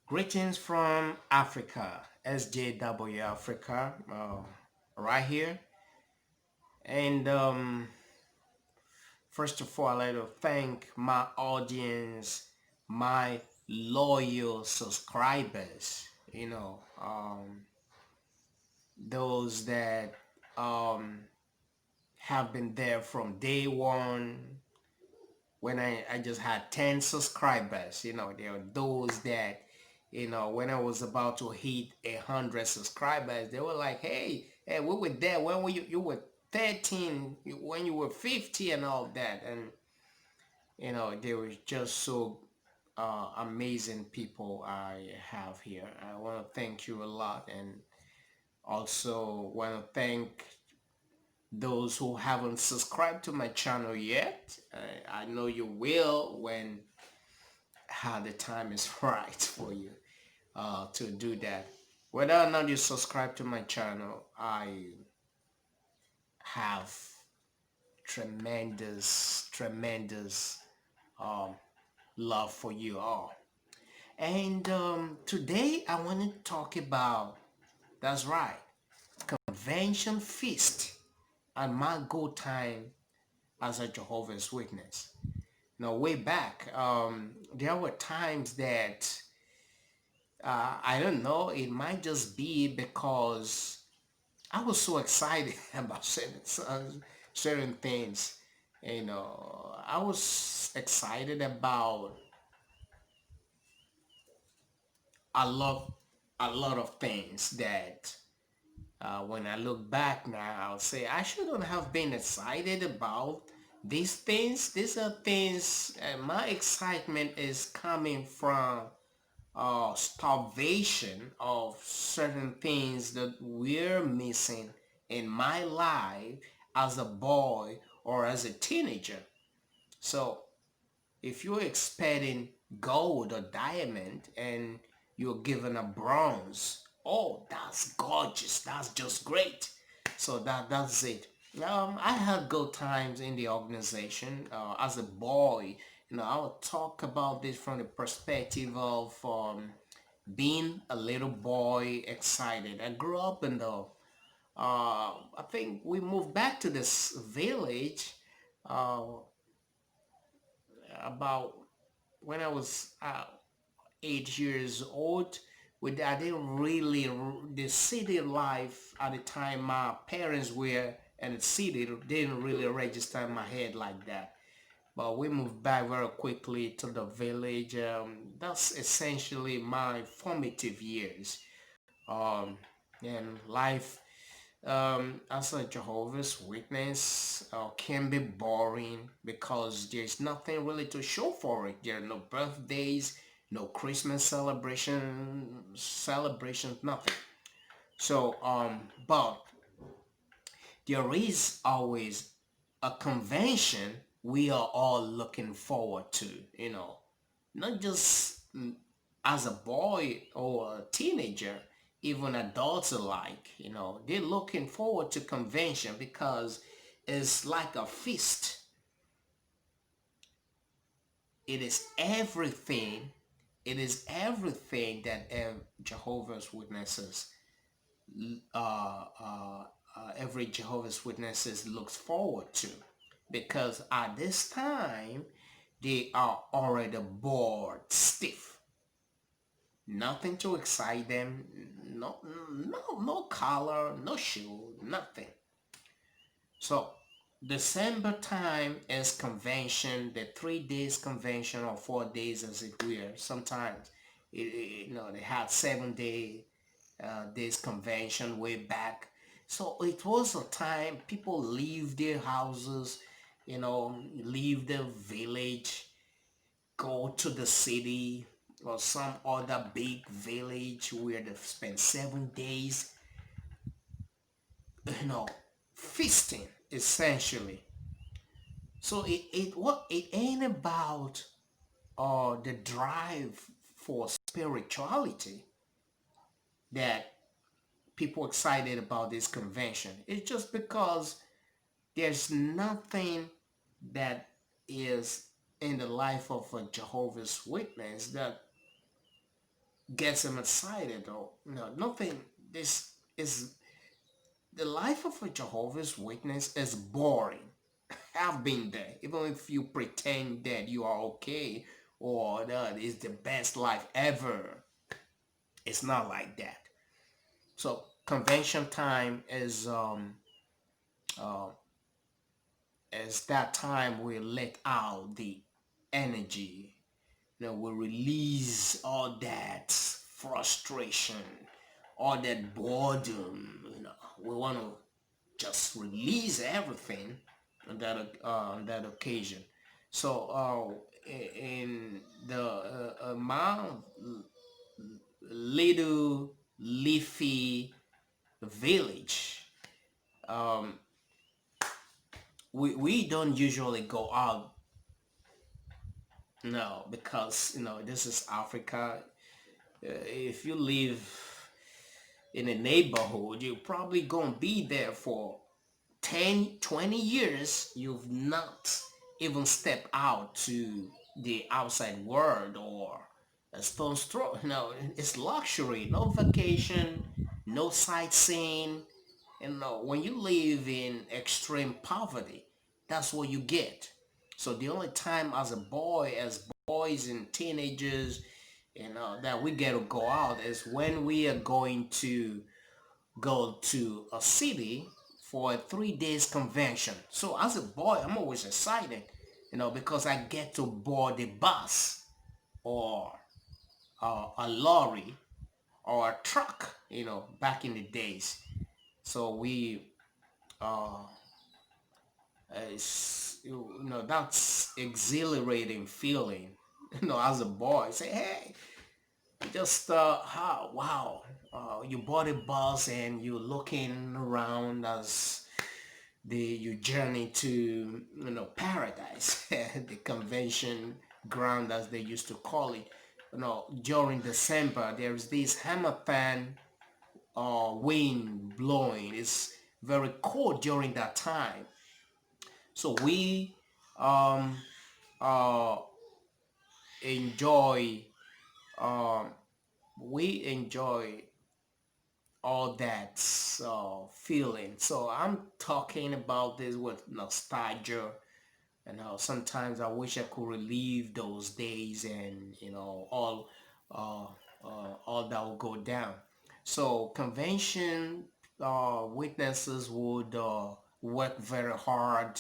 Greetings from Africa, SJW Africa, right here. And first of all, I'd like to thank my audience, my loyal subscribers, those that um, have been there from day one when I just had 10 subscribers. There are those that when I was about to hit 100 subscribers, they were like, hey, we were there when you were 13, when you were 50 and all that. And they were just so amazing people I have here. I want to thank you a lot, and also want to thank those who haven't subscribed to my channel yet. I know you will when the time is right for you to do that. Whether or not you subscribe to my channel, I have tremendous um, love for you all. And today I want to talk about, that's right, convention feast and my go time as a Jehovah's Witness. Now, way back, there were times that I don't know, it might just be because I was so excited about certain things. I was excited about a lot, a lot of things that when I look back now, I'll say I shouldn't have been excited about these things. These are things, my excitement is coming from starvation of certain things that we're missing in my life as a boy or as a teenager. So if you're expecting gold or diamond and you're given a bronze, oh, that's gorgeous, that's just great. So that's it. I had good times in the organization as a boy. I'll talk about this from the perspective of being a little boy excited. I grew up in the I think we moved back to this village uh, about when I was 8 years old. I didn't really, the city life at the time my parents were in the city didn't really register in my head like that. But we moved back very quickly to the village. That's essentially my formative years. Um, and life as a Jehovah's Witness can be boring because there's nothing really to show for it. There are no birthdays, no Christmas celebrations, nothing. So, but there is always a convention we are all looking forward to, not just as a boy or a teenager, even adults alike, they're looking forward to convention because it's like a feast. It is everything. It is everything that Jehovah's Witnesses, every Jehovah's Witnesses looks forward to, because at this time they are already bored stiff, nothing to excite them, no color, no shoe, nothing. So December time is convention, the 3 days convention or 4 days as it were. Sometimes they had 7 days convention way back. So it was a time people leave their houses, leave the village, go to the city or some other big village where they spend 7 days, you know, feasting essentially. So it ain't about the drive for spirituality that people excited about this convention. It's just because there's nothing that is in the life of a Jehovah's Witness that gets them excited, or nothing. This is the life of a Jehovah's Witness is boring. I've been there. Even if you pretend that you are okay or that is the best life ever, it's not like that. So convention time uh, is that time we let out the energy. We release all that frustration, all that boredom. We want to just release everything on that occasion. So in the amount little leafy village, um, we don't usually go out, no, because this is Africa. If you live in a neighborhood, you're probably gonna be there for 10, 20 years. You've not even stepped out to the outside world or a stone's throw. No, it's luxury, no vacation, no sightseeing. When you live in extreme poverty, that's what you get. So the only time as a boy, as boys and teenagers, that we get to go out is when we are going to go to a city for a 3 days convention. So as a boy, I'm always excited, because I get to board a bus or a lorry or a truck, back in the days. So we, uh, that's exhilarating feeling, as a boy. Say, hey, just wow, you bought a bus and you're looking around as you journey to paradise, the convention ground as they used to call it. During December there's this hammerpan wind blowing. It's very cold during that time. So um, uh, enjoy um, we enjoy all that feeling. So I'm talking about this with nostalgia, and sometimes I wish I could relive those days, and uh, all that will go down. So convention witnesses would work very hard,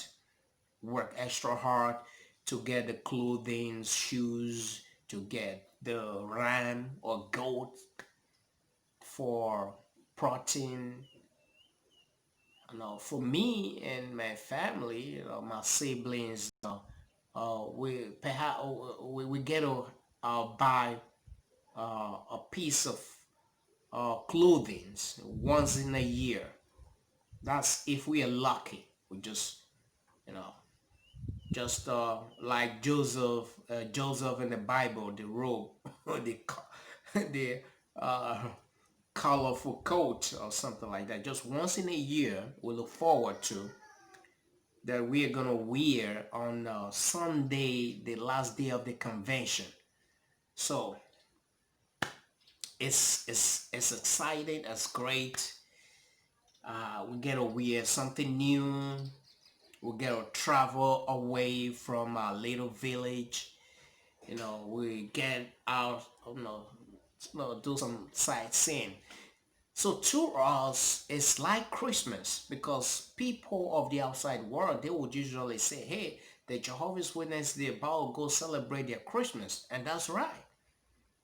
work extra hard to get the clothing, shoes, to get the ram or goat for protein. For me and my family, my siblings, we perhaps we get to buy a piece of clothing once in a year. That's if we are lucky. We just, you know, just like Joseph in the Bible, the robe, the the uh, colorful coat or something like that. Just once in a year, we look forward to that we are gonna wear on Sunday, the last day of the convention. So it's exciting. It's great. We get to wear something new. We get to travel away from our little village. We get out. Do some sightseeing. So to us, it's like Christmas, because people of the outside world, they would usually say, hey, the Jehovah's Witness, they're about to go celebrate their Christmas. And that's right.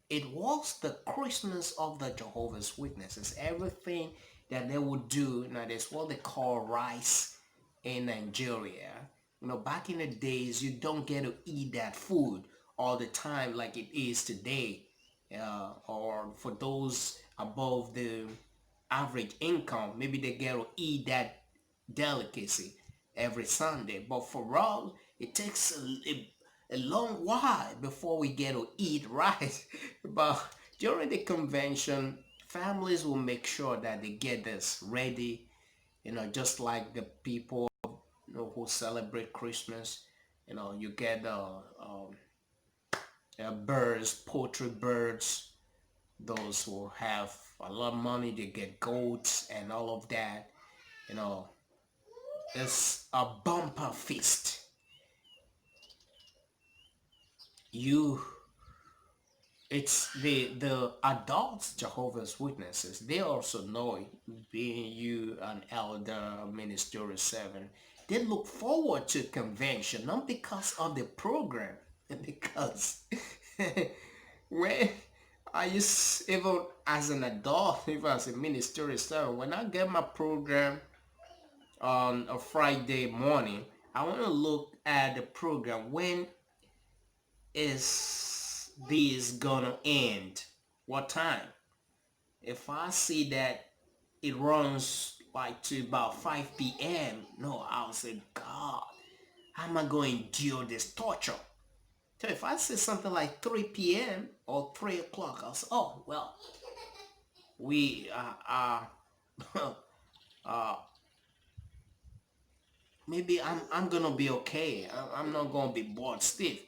It was the Christmas of the Jehovah's Witnesses. Everything that they would do, now that's what they call rice in Nigeria. Back in the days, you don't get to eat that food all the time like it is today. Or for those above the average income, maybe they get to eat that delicacy every Sunday. But for us, it takes a long while before we get to eat right. But during the convention, families will make sure that they get this ready, just like the people who celebrate Christmas. You get birds, poultry birds, Those who have a lot of money, they get goats and all of that. You know, it's a bumper feast. You it's the adults, Jehovah's Witnesses, they also know it, being you an elder, a ministerial servant, they look forward to convention, not because of the program, because when I used, even as an adult, even as a ministerial servant, when I get my program on a Friday morning, I want to look at the program. When is this gonna end? What time? If I see that it runs like to about 5 p.m., no, I'll say, God, how am I going to endure this torture? So if I see something like 3 p.m. or 3 o'clock, I'll say, oh, well, we uh, maybe I'm gonna be okay. I'm not gonna be bored stiff.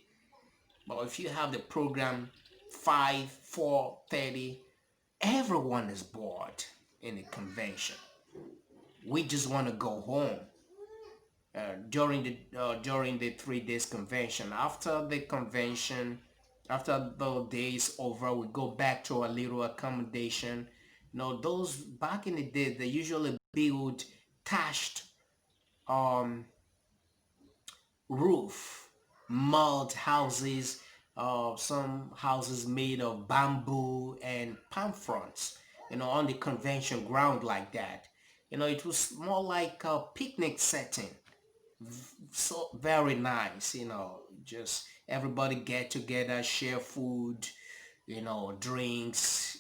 But if you have the program 5, 4:30, everyone is bored in the convention. We just want to go home. During the 3 days convention. After the convention, after the day is over, we go back to a little accommodation. Those back in the day, they usually build thatched um, roof, mud houses, some houses made of bamboo and palm fronds, on the convention ground like that. It was more like a picnic setting. So very nice, just everybody get together, share food, drinks,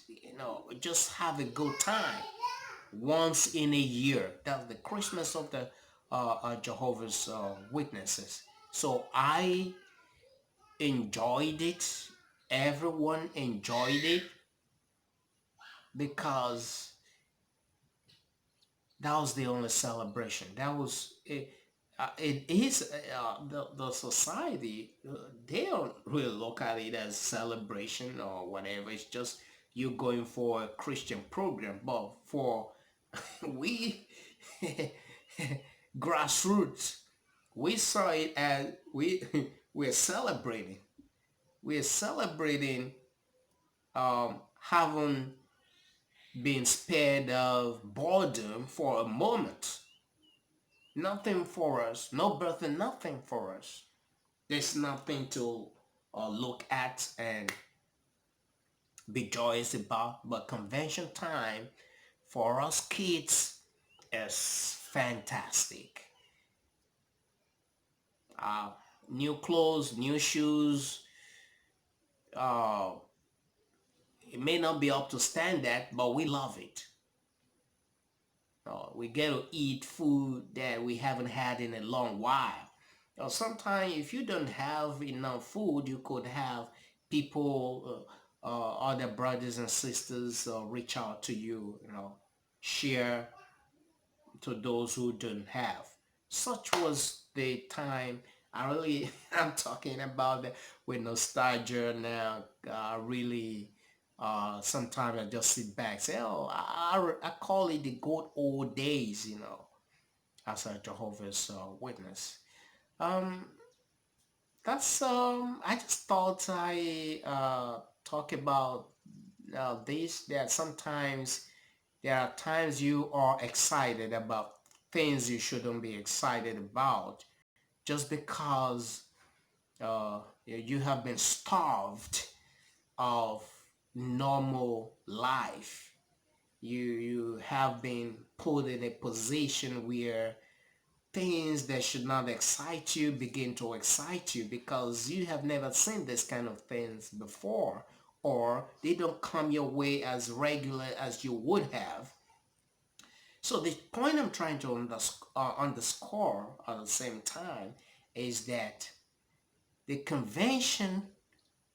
just have a good time once in a year. That's the Christmas of the Jehovah's Witnesses. So I enjoyed it. Everyone enjoyed it because that was the only celebration. That was it. It is the society. They don't really look at it as celebration or whatever. It's just you going for a Christian program. But for we grassroots, we saw it as we're celebrating. We're celebrating having been spared of boredom for a moment. Nothing for us, no birthday, nothing for us. There's nothing to look at and be joyous about. But convention time for us kids is fantastic. Uh, New clothes, new shoes. Uh, it may not be up to standard, but we love it. We get to eat food that we haven't had in a long while. Sometimes if you don't have enough food, you could have people, other brothers and sisters reach out to you, share to those who don't have. Such was the time. I really, I'm talking about that with nostalgia now. Really, sometimes I just sit back and say, oh, I call it the good old days, as a Jehovah's Witness. Um, that's I just thought I talk about this. That sometimes there are times you are excited about things you shouldn't be excited about, just because you have been starved of normal life. You have been put in a position where things that should not excite you begin to excite you because you have never seen this kind of things before, or they don't come your way as regular as you would have. So the point I'm trying to underscore at the same time is that the convention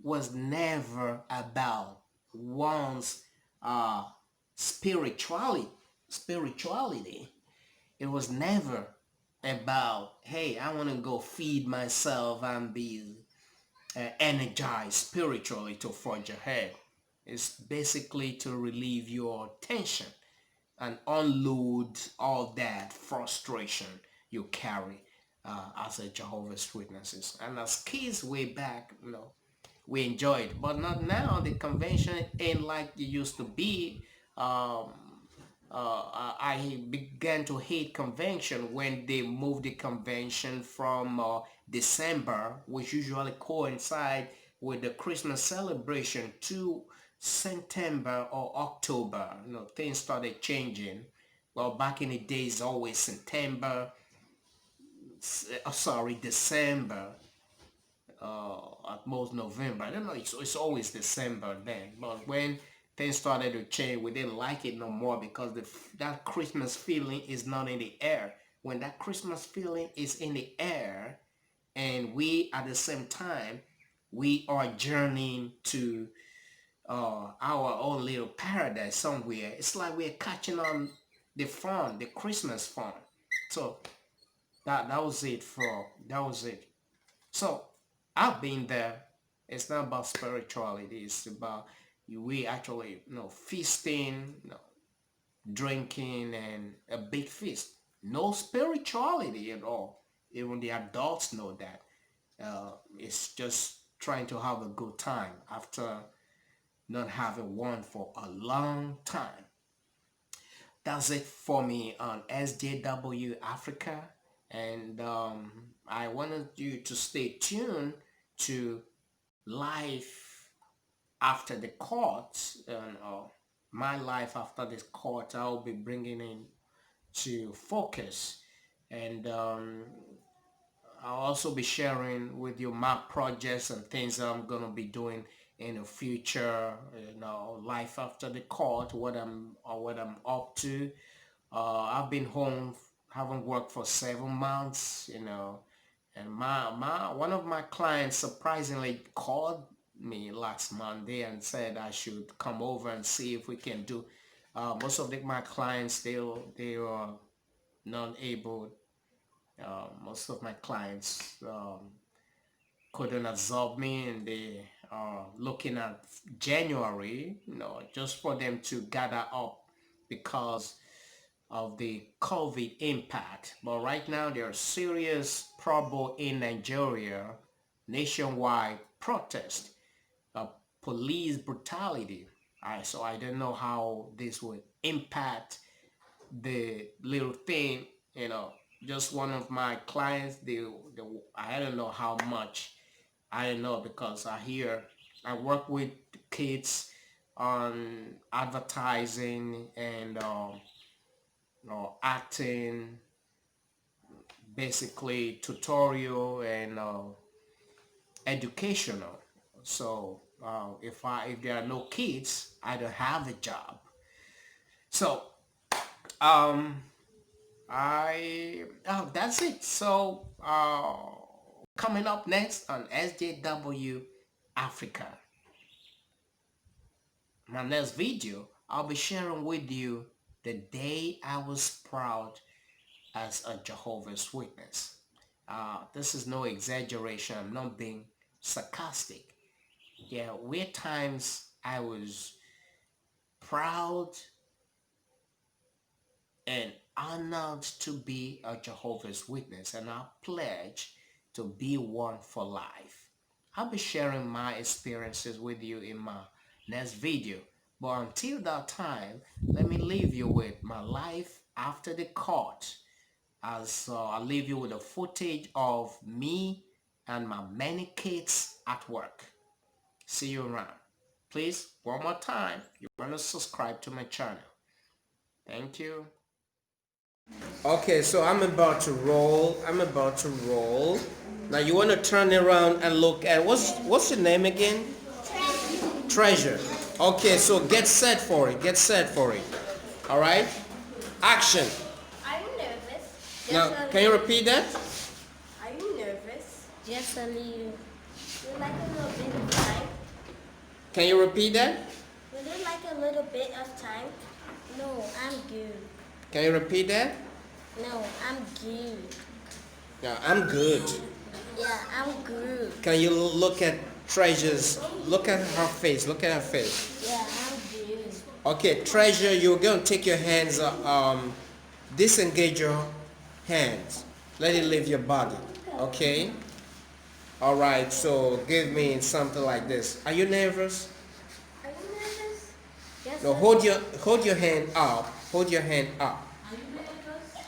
was never about one's uh, spirituality. Spirituality. It was never about, hey, I want to go feed myself and be energized spiritually to forge ahead. It's basically to relieve your tension and unload all that frustration you carry as a Jehovah's Witnesses. And as kids way back, we enjoyed, but not now. The convention ain't like it used to be. Um, I began to hate convention when they moved the convention from December, which usually coincide with the Christmas celebration, to September or October. Things started changing. Well, back in the days, always September, sorry, December, at most November. I don't know, it's always December then. But when things started to change, we didn't like it no more because that Christmas feeling is not in the air. When that Christmas feeling is in the air, and we at the same time, we are journeying to our own little paradise somewhere. It's like we're catching on the fun, the Christmas fun. So that was it. So I've been there. It's not about spirituality. It's about we actually, feasting, drinking, and a big feast. No spirituality at all. Even the adults know that. It's just trying to have a good time after not having one for a long time. That's it for me on SJW Africa. And I wanted you to stay tuned to Life After the Court, and my life after the court. I'll be bringing in to focus, and I'll also be sharing with you my projects and things that I'm gonna be doing in the future. Life after the court, what I'm up to. I've been home, haven't worked for 7 months, and my one of my clients surprisingly called me last Monday and said I should come over and see if we can do. Most of my clients, they are not able. Most of my clients couldn't absorb me, and they are looking at January, just for them to gather up because of the COVID impact. But right now there are serious trouble in Nigeria, nationwide protest, police brutality. So I don't know how this would impact the little thing. Just one of my clients, I don't know how much. I don't know, because I work with kids on advertising and acting, basically tutorial and educational. So if there are no kids, I don't have a job. So that's it. So coming up next on SJW Africa, my next video, I'll be sharing with you the day I was proud as a Jehovah's Witness. This is no exaggeration. I'm not being sarcastic. Yeah, were times I was proud and honored to be a Jehovah's Witness, and I pledge to be one for life. I'll be sharing my experiences with you in my next video. But until that time, let me leave you with my life after the court, as I'll leave you with a footage of me and my many kids at work. See you around. Please, one more time, you want to subscribe to my channel. Thank you. Okay, so I'm about to roll. Now you want to turn around and look at, what's your name again? Treasure. Okay, so get set for it. All right? Action. Are you nervous? Now, can you repeat that? Are you nervous? Just a little. Would you like a little bit of time? Can you repeat that? Would you like a little bit of time? No, I'm good. Can you repeat that? No, I'm good. Yeah, I'm good. Yeah, I'm good. Can you look at Treasure's, look at her face. Yeah, Okay, Treasure, you're going to take your hands, disengage your hands. Let it leave your body, okay? All right, so give me something like this. Are you nervous? Are you nervous? Yes, No, sir. hold your hand up. Hold your hand up.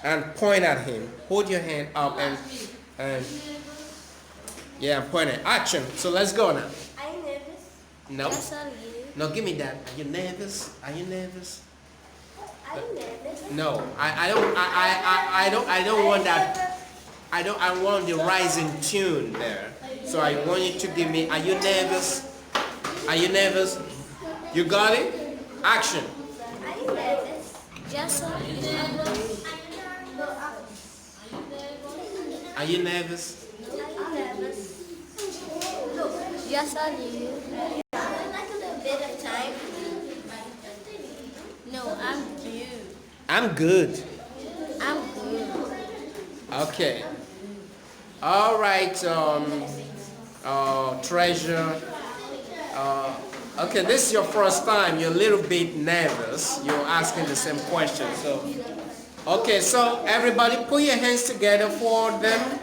And point at him. Hold your hand up and yeah, point at action. So let's go now. Are you nervous? No. Yes, I you. No, give me that. Are you nervous? Are you nervous? Are you nervous? No, I don't want that. I want the rising tune there. So I want you to give me, are you nervous? Are you nervous? You got it? Action. Are you nervous? Yes, I you. Are you nervous? Are you nervous? Yes, I you. Would you like a little bit of time? No, I'm good. I'm good. I'm good. Okay. All right, Treasure. Okay, this is your first time. You're a little bit nervous. You're asking the same question. So, okay, so everybody put your hands together for them.